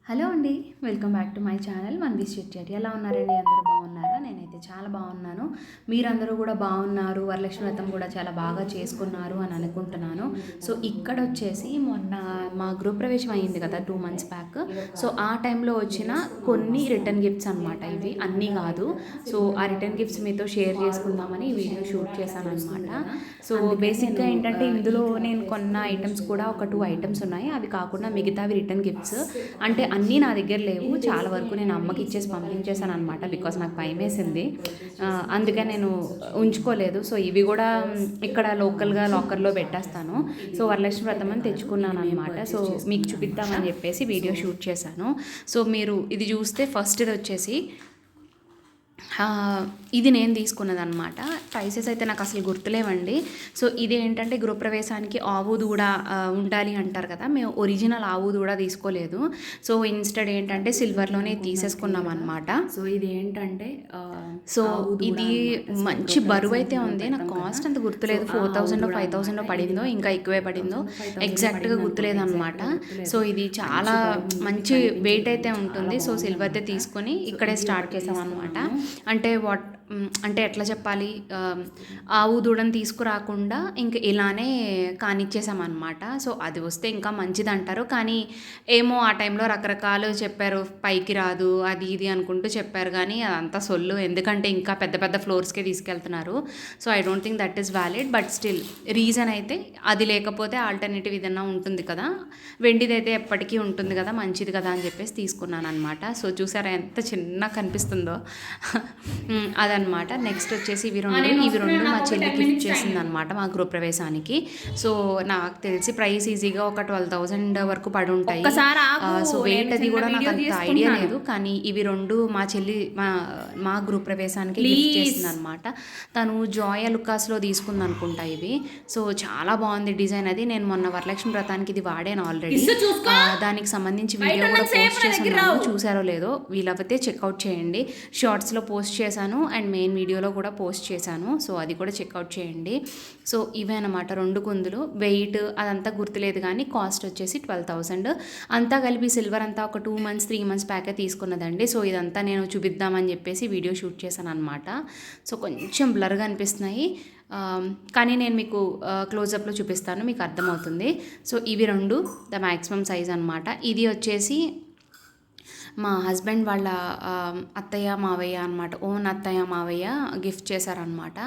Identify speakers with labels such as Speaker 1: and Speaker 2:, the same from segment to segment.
Speaker 1: Hello అండి, welcome back to my channel మనవి chit-chat. ఎలా ఉన్నారండి? అందరూ బాగున్నారా? నేనైతే చాలా బాగున్నాను. మీరందరూ కూడా బాగున్నారు, వరలక్ష్మి వ్రతం కూడా చాలా బాగా చేసుకున్నారు అని అనుకుంటున్నాను. సో ఇక్కడ వచ్చేసి మొన్న మా గృహ ప్రవేశం అయ్యింది కదా 2 months బ్యాక్. సో ఆ టైంలో వచ్చిన కొన్ని రిటర్న్ గిఫ్ట్స్ అనమాట. ఇవి అన్నీ కాదు. సో ఆ రిటర్న్ గిఫ్ట్స్ మీతో షేర్ చేసుకుందామని ఈ వీడియో షూట్ చేశాను అనమాట. సో బేసిక్గా ఏంటంటే ఇందులో నేను కొన్న ఐటమ్స్ కూడా ఒక 2 ఐటమ్స్ ఉన్నాయి. అవి కాకుండా మిగతావి రిటర్న్ గిఫ్ట్స్. అంటే అన్నీ నా దగ్గర లేవు. చాలా వరకు నేను అమ్మకి ఇచ్చేసి పంపించేశాను అనమాట. బికాస్ నాకు భయం వేసింది, అందుకని నేను ఉంచుకోలేదు. సో ఇవి కూడా ఇక్కడ లోకల్గా లాకర్లో పెట్టేస్తాను. సో వరలక్ష్మి వ్రతం అని తెచ్చుకున్నాను అనమాట. సో మీకు చూపిద్దామని చెప్పేసి వీడియో షూట్ చేశాను. సో మీరు ఇది చూస్తే ఫస్ట్ ఇది వచ్చేసి ఇది నేను తీసుకున్నదనమాట. ప్రైసెస్ అయితే నాకు అసలు గుర్తులేవండి. సో ఇది ఏంటంటే గృహప్రవేశానికి ఆవు దూడ ఉండాలి అంటారు కదా, మేము ఒరిజినల్ ఆవు దూడ తీసుకోలేదు. సో ఇన్స్టెడ్ ఏంటంటే సిల్వర్లోనే తీసేసుకున్నాం అనమాట. సో ఇది ఏంటంటే సో ఇది మంచి బరువు అయితే ఉంది. నాకు కాస్ట్ అంత గుర్తులేదు, 4000 5000 పడిందో ఇంకా ఎక్కువే పడిందో ఎగ్జాక్ట్గా గుర్తులేదు అనమాట. సో ఇది చాలా మంచి వెయిట్ అయితే ఉంటుంది. సో సిల్వర్దే తీసుకొని ఇక్కడే స్టార్ట్ చేసాం అనమాట. అంటే ఎట్లా చెప్పాలి, ఆవు దూడని తీసుకురాకుండా ఇంక ఇలానే కానిచ్చేసామన్నమాట. సో అది వస్తే ఇంకా మంచిది అంటారు, కానీ ఏమో ఆ టైంలో రకరకాలు చెప్పారు, పైకి రాదు అది ఇది అనుకుంటూ చెప్పారు. కానీ అదంతా సొల్లు, ఎందుకంటే ఇంకా పెద్ద పెద్ద ఫ్లోర్స్కే తీసుకెళ్తున్నారు. So I don't think that is valid. But still reason అయితే అది లేకపోతే ఆల్టర్నేటివ్ ఏదైనా ఉంటుంది కదా, వెండిదైతే ఎప్పటికీ ఉంటుంది కదా, మంచిది కదా అని చెప్పేసి తీసుకున్నాను అనమాట. సో చూసారా ఎంత చిన్న కనిపిస్తుందో అదనమాట. నెక్స్ట్ వచ్చేసి ఇవి రెండు మా చెల్లి గిఫ్ట్ చేసింది అనమాట మా గృహప్రవేశానికి. సో నాకు తెలిసి ప్రైస్ ఈజీగా ఒక 12,000 వరకు పడి ఉంటాయి. సో వెయిట్ అది కూడా నాకు అంత ఐడియా లేదు, కానీ ఇవి రెండు మా చెల్లి మా గృహప్రవేశానికి గిఫ్ట్ చేసింది అనమాట. తను జాయ్ లుకాస్లో తీసుకుంది అనుకుంటా ఇవి. సో చాలా బాగుంది డిజైన్. అది నేను మొన్న వరలక్ష్మి వ్రతానికి ఇది వాడాను ఆల్రెడీ. దానికి సంబంధించి వీడియో కూడా పోస్ట్ చేసాను, చూసారో లేదో వీలవైతే చెక్అవుట్ చేయండి. షార్ట్స్లో పోస్ట్ చేశాను అండ్ మెయిన్ వీడియోలో కూడా పోస్ట్ చేశాను. సో అది కూడా చెక్అవుట్ చేయండి. సో ఇవే అనమాట 2 కుందులు. వెయిట్ అదంతా గుర్తులేదు, కానీ కాస్ట్ వచ్చేసి 12,000. అంతా కలిపి సిల్వర్ అంతా ఒక 2 months 3 months ప్యాకే తీసుకున్నదండి. సో ఇదంతా నేను చూపిద్దామని చెప్పేసి వీడియో షూట్ చేశాను అనమాట. సో కొంచెం బ్లర్గా అనిపిస్తున్నాయి, కానీ నేను మీకు క్లోజప్లో చూపిస్తాను, మీకు అర్థమవుతుంది. సో ఇవి 2 ద మ్యాక్సిమం సైజ్ అనమాట. ఇది వచ్చేసి మా హస్బెండ్ వాళ్ళ అత్తయ్య మావయ్య అనమాట, ఓన్ అత్తయ్య మావయ్య గిఫ్ట్ చేశారనమాట.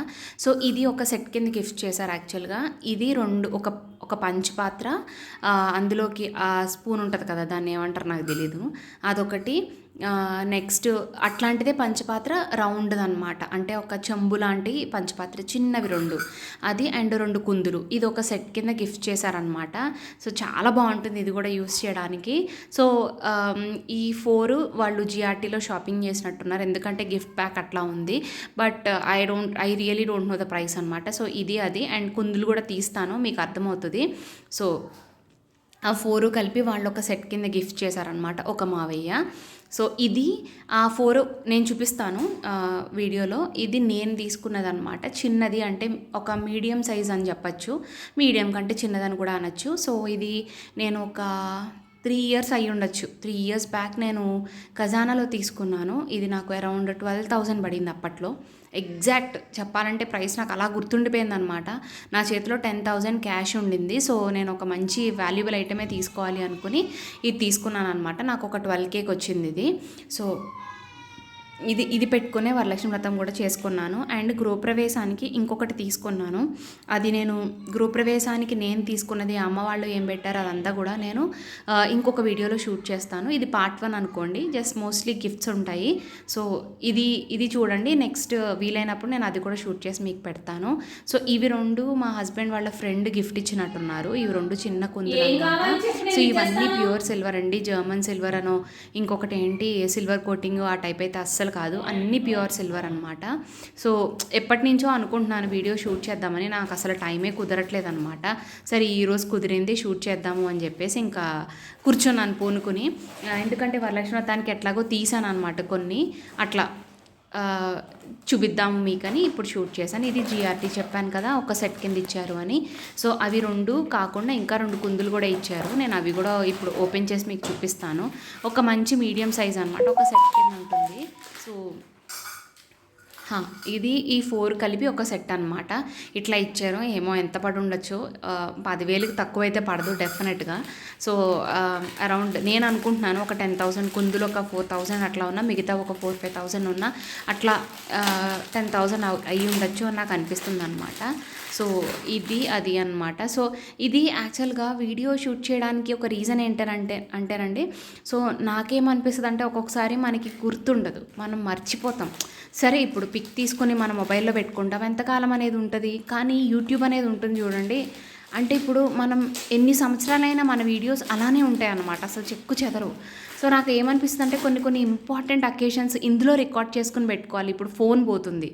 Speaker 1: సో ఇది ఒక సెట్ కింద గిఫ్ట్ చేశారు యాక్చువల్గా. ఇది ఒక పంచ్ పాత్ర, అందులోకి ఆ స్పూన్ ఉంటుంది కదా, దాన్ని ఏమంటారు నాకు తెలీదు, అదొకటి. నెక్స్ట్ అట్లాంటిదే పంచపాత్ర రౌండ్ది అనమాట, అంటే ఒక చెంబు లాంటి పంచపాత్ర చిన్నవి 2, అది అండ్ 2 కుందులు. ఇది ఒక సెట్ కింద గిఫ్ట్ చేశారనమాట. సో చాలా బాగుంటుంది ఇది కూడా యూస్ చేయడానికి. సో ఈ 4 వాళ్ళు జిఆర్టీలో షాపింగ్ చేసినట్టున్నారు, ఎందుకంటే గిఫ్ట్ ప్యాక్ అట్లా ఉంది. But I really don't know the price అనమాట. సో ఇది అది అండ్ కుందులు కూడా తీస్తాను, మీకు అర్థమవుతుంది. సో ఆ 4 కలిపి వాళ్ళు ఒక సెట్ కింద గిఫ్ట్ చేశారనమాట, ఒక మావయ్య. సో ఇది ఆ 4 నేను చూపిస్తాను వీడియోలో. ఇది నేను తీసుకున్నది అనమాట, చిన్నది, అంటే ఒక మీడియం సైజ్ అని చెప్పచ్చు, మీడియం కంటే చిన్నదని కూడా అనొచ్చు. సో ఇది నేను ఒక 3 years అయ్యి ఉండొచ్చు, 3 years బ్యాక్ నేను ఖజానాలో తీసుకున్నాను. ఇది నాకు అరౌండ్ 12,000 పడింది అప్పట్లో. ఎగ్జాక్ట్ చెప్పాలంటే ప్రైస్ నాకు అలా గుర్తుండిపోయింది అనమాట. నా చేతిలో 10,000 క్యాష్ ఉండింది. సో నేను ఒక మంచి వాల్యుబుల్ ఐటమే తీసుకోవాలి అనుకుని ఇది తీసుకున్నాను అనమాట. నాకు ఒక 12Kకి వచ్చింది ఇది. సో ఇది పెట్టుకునే వరలక్ష్మి వ్రతం కూడా చేసుకున్నాను. అండ్ గృహప్రవేశానికి ఇంకొకటి తీసుకున్నాను. అది నేను గృహప్రవేశానికి నేను తీసుకున్నది, అమ్మ వాళ్ళు ఏం పెట్టారు అదంతా కూడా నేను ఇంకొక వీడియోలో షూట్ చేస్తాను. ఇది పార్ట్ 1 అనుకోండి, జస్ట్ మోస్ట్లీ గిఫ్ట్స్ ఉంటాయి. సో ఇది చూడండి, నెక్స్ట్ వీలైనప్పుడు నేను అది కూడా షూట్ చేసి మీకు పెడతాను. సో ఇవి 2 మా హస్బెండ్ వాళ్ళ ఫ్రెండ్ గిఫ్ట్ ఇచ్చినట్టున్నారు. ఇవి 2 చిన్న కుందులు అనమాట. సో ఇవన్నీ ప్యూర్ సిల్వర్ అండి, జర్మన్ సిల్వర్ అనో ఇంకొకటి ఏంటి సిల్వర్ కోటింగ్ ఆ టైప్ అయితే అస్సలు కాదు, అన్ని ప్యూర్ సిల్వర్ అనమాట. సో ఎప్పటి నుంచో అనుకుంటున్నాను వీడియో షూట్ చేద్దామని, నాకు అసలు టైమే కుదరట్లేదు అనమాట. సరే ఈరోజు కుదిరింది, షూట్ చేద్దాము అని చెప్పేసి ఇంకా కూర్చున్నాను పూనుకుని. ఎందుకంటే వరలక్ష్మి వ్రతానికి ఎట్లాగో తీసాను అనమాట కొన్ని, అట్లా చూపిద్దాము మీకని ఇప్పుడు షూట్ చేశాను. ఇది జిఆర్టీ చెప్పాను కదా, ఒక సెట్ కింద ఇచ్చారు అని. సో అవి 2 కాకుండా ఇంకా 2 కుందులు కూడా ఇచ్చారు. నేను అవి కూడా ఇప్పుడు ఓపెన్ చేసి మీకు చూపిస్తాను. ఒక మంచి మీడియం సైజ్ అనమాట, ఒక సెట్ కింద ఉంటుంది. సో ఇది ఈ 4 కలిపి ఒక సెట్ అనమాట. ఇట్లా ఇచ్చారు. ఏమో ఎంత పడి ఉండొచ్చు, 10,000కి తక్కువైతే పడదు డెఫినెట్గా. సో అరౌండ్ నేను అనుకుంటున్నాను ఒక 10,000 కుందులు, ఒక 4,000 అట్లా ఉన్నా, మిగతా ఒక 4-5,000 ఉన్నా అట్లా 10,000 అయ్యి ఉండొచ్చు అని నాకు అనిపిస్తుంది అనమాట. సో ఇది అది అనమాట. సో ఇది యాక్చువల్గా వీడియో షూట్ చేయడానికి ఒక రీజన్ అంటేనండి, సో నాకేమనిపిస్తుంది అంటే ఒక్కొక్కసారి మనకి గుర్తుండదు, మనం మర్చిపోతాం. సరే ఇప్పుడు పిక్ తీసుకొని మన మొబైల్లో పెట్టుకుంటాం, ఎంతకాలం అనేది ఉంటుంది. కానీ యూట్యూబ్ అనేది ఉంటుంది చూడండి, అంటే ఇప్పుడు మనం ఎన్ని సంవత్సరాలైనా మన వీడియోస్ అలానే ఉంటాయి అన్నమాట, అసలు చెక్కు చెదరు. సో నాకు ఏమనిపిస్తుంది అంటే కొన్ని ఇంపార్టెంట్ అకేషన్స్ ఇందులో రికార్డ్ చేసుకుని పెట్టుకోవాలి. ఇప్పుడు ఫోన్ పోతుంది,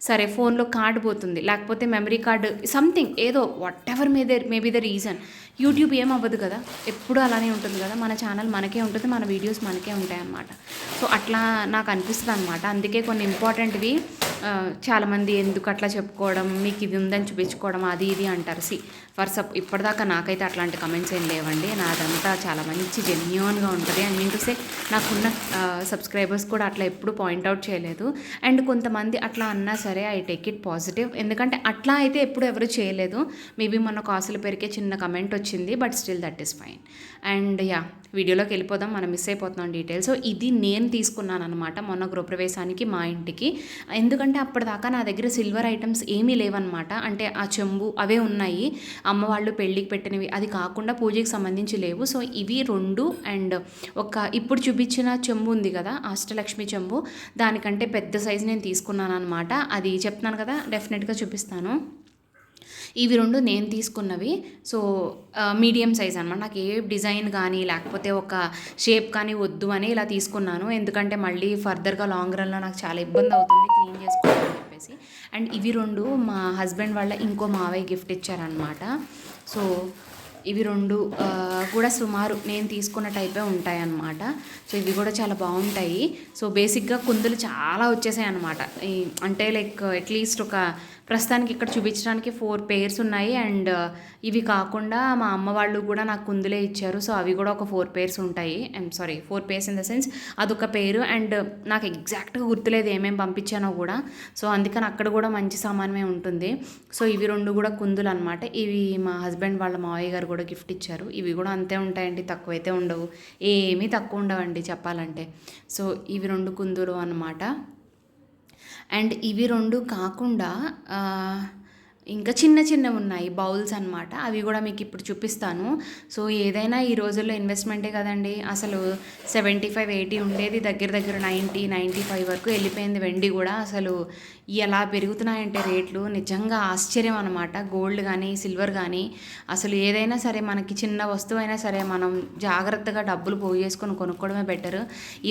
Speaker 1: సరే ఫోన్లో కార్డ్ పోతుంది, లేకపోతే మెమరీ కార్డు, సంథింగ్ ఏదో what ever maybe the reason. YouTube ఏం అవ్వదు కదా, ఎప్పుడు అలానే ఉంటుంది కదా, మన ఛానల్ మనకే ఉంటుంది, మన వీడియోస్ మనకే ఉంటాయి అన్నమాట. సో అట్లా నాకు అనిపిస్తుంది అనమాట. అందుకే కొన్ని ఇంపార్టెంట్వి చాలామంది ఎందుకు అట్లా చెప్పుకోవడం, మీకు ఇది ఉందని చూపించుకోవడం, అది ఇది అంటారు. ఇప్పటిదాకా నాకైతే అట్లాంటి కమెంట్స్ ఏం లేవండి. నాదంతా చాలా మంచి జెన్యూన్గా ఉంటుంది. అండ్ మీన్ టు సే నాకున్న సబ్స్క్రైబర్స్ కూడా అట్లా ఎప్పుడు పాయింట్అవుట్ చేయలేదు. అండ్ కొంతమంది అట్లా అన్నా సరే ఐ టేక్ ఇట్ పాజిటివ్, ఎందుకంటే అట్లా అయితే ఎప్పుడు ఎవరు చేయలేదు. మేబీ మొన్న కాసుల పేరుకే చిన్న కమెంట్ వచ్చింది, but still that is fine. And వీడియోలోకి వెళ్ళిపోదాం, మనం మిస్ అయిపోతున్నాం డీటెయిల్స్. సో ఇది నేను తీసుకున్నాను అనమాట మొన్న గృహప్రవేశానికి మా ఇంటికి. ఎందుకంటే అప్పటిదాకా నా దగ్గర సిల్వర్ ఐటమ్స్ ఏమీ లేవన్నమాట. అంటే ఆ చెంబు అవే ఉన్నాయి, అమ్మ వాళ్ళు పెళ్ళికి పెట్టినవి, అది కాకుండా పూజకి సంబంధించి లేవు. సో ఇవి 2 అండ్ ఇప్పుడు చూపించిన చెంబు ఉంది కదా, అష్టలక్ష్మి చెంబు, దానికంటే పెద్ద సైజు నేను తీసుకున్నాను అనమాట. అది చెప్తున్నాను కదా, డెఫినెట్గా చూపిస్తాను. ఇవి 2 నేను తీసుకున్నవి. సో మీడియం సైజ్ అనమాట. నాకు ఏ డిజైన్ కానీ లేకపోతే ఒక షేప్ కానీ వద్దు అని ఇలా తీసుకున్నాను. ఎందుకంటే మళ్ళీ ఫర్దర్గా లాంగ్ రన్లో నాకు చాలా ఇబ్బంది అవుతుంది క్లీన్ చేసుకోవాలని చెప్పేసి. అండ్ ఇవి 2 మా హస్బెండ్ వాళ్ళ ఇంకో మావయ్య గిఫ్ట్ ఇచ్చారనమాట. సో ఇవి 2 కూడా సుమారు నేను తీసుకున్న టైపే ఉంటాయన్నమాట. సో ఇవి కూడా చాలా బాగుంటాయి. సో బేసిక్గా కుందులు చాలా వచ్చేసాయి అనమాట. అంటే లైక్ అట్లీస్ట్ ఒక ప్రస్తుతానికి ఇక్కడ చూపించడానికి 4 పేర్స్ ఉన్నాయి. అండ్ ఇవి కాకుండా మా అమ్మ వాళ్ళు కూడా నాకు కుందులే ఇచ్చారు. సో అవి కూడా ఒక 4 పేర్స్ ఉంటాయి. 4 పేర్స్ ఇన్ ద సెన్స్ అదొక పేరు. అండ్ నాకు ఎగ్జాక్ట్గా గుర్తులేదు ఏమేమి పంపించానో కూడా. సో అందుకని అక్కడ కూడా మంచి సామానమే ఉంటుంది. సో ఇవి 2 కూడా కుందులు అనమాట. ఇవి మా హస్బెండ్ వాళ్ళ మావయ్య గారు కూడా గిఫ్ట్ ఇచ్చారు. ఇవి కూడా అంతే ఉంటాయండి, తక్కువైతే ఉండవు, ఏమీ తక్కువ ఉండవండి చెప్పాలంటే. సో ఇవి 2 కుందులు అనమాట. అండ్ ఇవి 2 కాకుండా ఇంకా చిన్నవి ఉన్నాయి, బౌల్స్ అనమాట. అవి కూడా మీకు ఇప్పుడు చూపిస్తాను. సో ఏదైనా ఈ రోజుల్లో ఇన్వెస్ట్మెంటే కదండి. అసలు 75-80 ఉండేది దగ్గర 90-95 వరకు వెళ్ళిపోయింది వెండి కూడా. అసలు ఎలా పెరుగుతున్నాయంటే రేట్లు నిజంగా ఆశ్చర్యం అనమాట. గోల్డ్ కానీ సిల్వర్ కానీ అసలు ఏదైనా సరే మనకి చిన్న వస్తువు అయినా సరే మనం జాగ్రత్తగా డబ్బులు పోగేసుకొని కొనుక్కోవడమే బెటర్.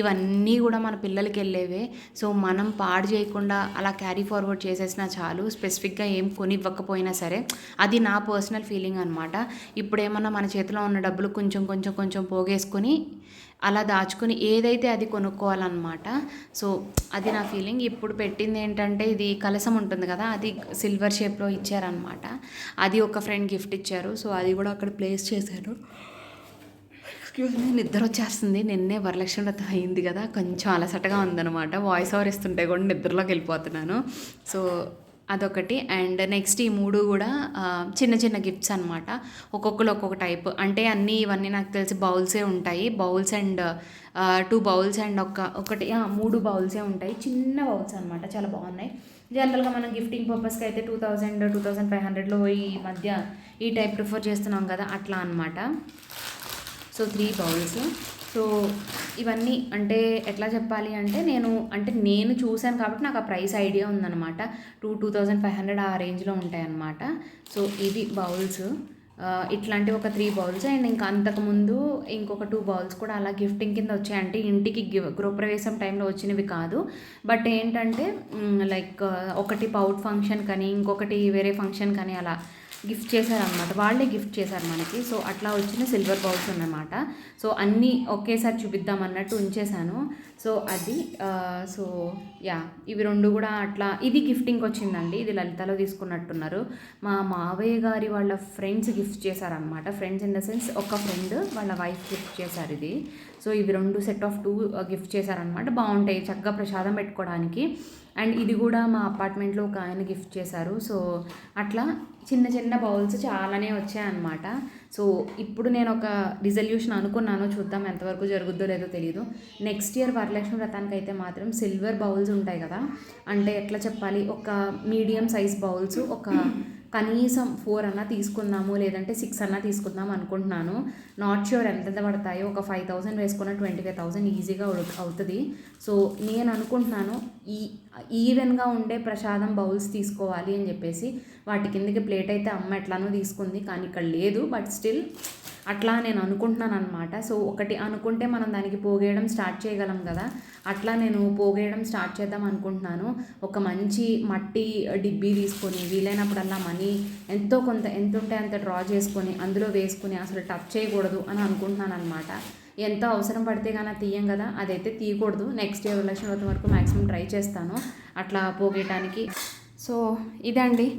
Speaker 1: ఇవన్నీ కూడా మన పిల్లలకి వెళ్ళేవే. సో మనం పాడు చేయకుండా అలా క్యారీ ఫార్వర్డ్ చేసేసినా చాలు. స్పెసిఫిక్గా ఏం ఇవ్వకపోయినా సరే, అది నా పర్సనల్ ఫీలింగ్ అనమాట. ఇప్పుడేమన్నా మన చేతిలో ఉన్న డబ్బులు కొంచెం పోగేసుకొని అలా దాచుకొని ఏదైతే అది కొనుక్కోవాలన్నమాట. సో అది నా ఫీలింగ్. ఇప్పుడు పెట్టింది ఏంటంటే ఇది కలసం ఉంటుంది కదా, అది సిల్వర్ షేప్లో ఇచ్చారనమాట. అది ఒక ఫ్రెండ్ గిఫ్ట్ ఇచ్చారు. సో అది కూడా అక్కడ ప్లేస్ చేశాను. ఎక్స్క్యూజ్ మీ, నిద్ర వచ్చేస్తుంది. నిన్నే వరలక్ష్మి వ్రతం అయింది కదా, కొంచెం అలసటగా ఉందన్నమాట. వాయిస్ ఓవర్ ఇస్తుంటే కూడా నిద్రలోకి వెళ్ళిపోతున్నాను. సో అదొకటి. అండ్ నెక్స్ట్ ఈ 3 కూడా చిన్న గిఫ్ట్స్ అనమాట. ఒక్కొక్కరు ఒక్కొక్క టైప్. అంటే ఇవన్నీ నాకు తెలిసి బౌల్సే ఉంటాయి. బౌల్స్ అండ్ 2 బౌల్స్ అండ్ ఒకటి 3 బౌల్సే ఉంటాయి. చిన్న బౌల్స్ అనమాట, చాలా బాగున్నాయి. జనరల్గా మనం గిఫ్టింగ్ పర్పస్కి అయితే 2000-2500లో ఈ మధ్య ఈ టైప్ ప్రిఫర్ చేస్తున్నాం కదా, అట్లా అనమాట. So 3 bowls. సో ఇవన్నీ అంటే ఎట్లా చెప్పాలి అంటే నేను చూశాను కాబట్టి నాకు ఆ ప్రైస్ ఐడియా ఉందన్నమాట. 2,500 ఆ రేంజ్లో ఉంటాయన్నమాట. సో ఇది బౌల్స్. ఇట్లాంటి ఒక 3 బౌల్స్. అండ్ ఇంకా అంతకుముందు ఇంకొక 2 బౌల్స్ కూడా అలా గిఫ్టింగ్ కింద వచ్చాయంటే ఇంటికి గృహప్రవేశం టైంలో వచ్చినవి కాదు. బట్ ఏంటంటే లైక్ ఒకటి పౌట్ ఫంక్షన్ కానీ ఇంకొకటి వేరే ఫంక్షన్ కానీ అలా గిఫ్ట్ చేశారనమాట. వాళ్ళే గిఫ్ట్ చేశారు మనకి. సో అట్లా వచ్చిన సిల్వర్ బౌల్స్ అన్నమాట. సో అన్నీ ఒకేసారి చూపిద్దాం అన్నట్టు ఉంచేశాను. సో అది సో యాహ్! ఇవి 2 కూడా అట్లా ఇది గిఫ్టింగ్‌కి వచ్చిందండి. ఇది లలితలో తీసుకున్నట్టున్నారు. మా మావయ్య గారి వాళ్ళ ఫ్రెండ్స్ గిఫ్ట్ చేశారనమాట. ఫ్రెండ్స్ ఇన్ ద సెన్స్ ఒక ఫ్రెండ్ వాళ్ళ వైఫ్ గిఫ్ట్ చేశారు ఇది. సో ఇవి 2 సెట్ ఆఫ్ 2 గిఫ్ట్ చేశారనమాట. బాగుంటాయి చక్కగా ప్రసాదం పెట్టుకోవడానికి. అండ్ ఇది కూడా మా అపార్ట్మెంట్లో ఒక ఆయన గిఫ్ట్ చేశారు. సో అట్లా చిన్న చిన్న బౌల్స్ చాలానే వచ్చాయన్నమాట. సో ఇప్పుడు నేను ఒక రిజల్యూషన్ అనుకున్నాను, చూద్దాం ఎంతవరకు జరుగుద్దో లేదో తెలియదు. నెక్స్ట్ ఇయర్ వరలక్ష్మి వ్రతానికి అయితే మాత్రం సిల్వర్ బౌల్స్ ఉంటాయి కదా, అంటే ఎట్లా చెప్పాలి, ఒక మీడియం సైజ్ బౌల్స్ ఒక కనీసం 4 అన్నా తీసుకుందాము, లేదంటే 6 అన్నా తీసుకుందాం అనుకుంటున్నాను. నాట్ ష్యూర్ ఎంత పడతాయో, ఒక 5,000 వేసుకున్న 25,000 ఈజీగా అవుతుంది. సో నేను అనుకుంటున్నాను ఈవెన్గా ఉండే ప్రసాదం బౌల్స్ తీసుకోవాలి అని చెప్పేసి. వాటి కిందకి ప్లేట్ అయితే అమ్మ ఎట్లానో తీసుకుంది, కానీ ఇక్కడ లేదు. బట్ స్టిల్ అట్లా నేను అనుకుంటున్నాను అనమాట. సో ఒకటి అనుకుంటే మనం దానికి పోగేయడం స్టార్ట్ చేయగలం కదా, అట్లా నేను పోగేయడం స్టార్ట్ చేద్దాం అనుకుంటున్నాను. ఒక మంచి మట్టి డిబ్బీ తీసుకొని వీలైనప్పుడల్లా మనీ ఎంతో కొంత ఎంత ఉంటే అంత డ్రా చేసుకొని అందులో వేసుకుని అసలు టచ్ చేయకూడదు అని అనుకుంటున్నాను అనమాట. ఎంతో అవసరం పడితే కానీ తీయం కదా, అదైతే తీయకూడదు. నెక్స్ట్ ఇయర్ లక్ష్మీ వ్రతం వరకు మ్యాక్సిమం ట్రై చేస్తాను అట్లా పోగేయడానికి. సో ఇదండి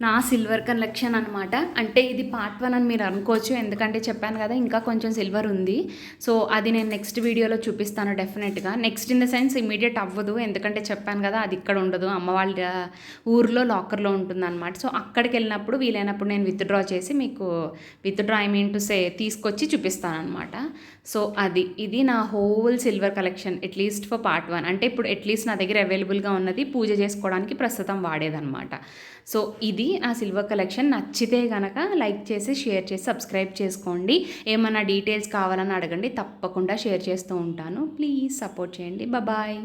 Speaker 1: నా సిల్వర్ కలెక్షన్ అనమాట. అంటే ఇది పార్ట్ 1 అని మీరు అనుకోవచ్చు, ఎందుకంటే చెప్పాను కదా ఇంకా కొంచెం సిల్వర్ ఉంది. సో అది నేను నెక్స్ట్ వీడియోలో చూపిస్తాను డెఫినెట్గా. Next in the sense immediate అవ్వదు, ఎందుకంటే చెప్పాను కదా అది ఇక్కడ ఉండదు, అమ్మ వాళ్ళ ఊర్లో లాకర్లో ఉంటుందన్నమాట. సో అక్కడికి వెళ్ళినప్పుడు వీలైనప్పుడు నేను విత్డ్రా చేసి మీకు withdraw I mean to say తీసుకొచ్చి చూపిస్తాను అనమాట. సో ఇది నా whole silver collection at least for part 1. అంటే ఇప్పుడు అట్లీస్ట్ నా దగ్గర అవైలబుల్గా ఉన్నది పూజ చేసుకోవడానికి ప్రస్తుతం వాడేదన్నమాట. సో ఇది నా సిల్వర్ కలెక్షన్. నచ్చితే కనుక లైక్ చేసి షేర్ చేసి సబ్స్క్రైబ్ చేసుకోండి. ఏమైనా డీటెయిల్స్ కావాలని అడగండి, తప్పకుండా షేర్ చేస్తూ ఉంటాను. ప్లీజ్ సపోర్ట్ చేయండి. బాయ్.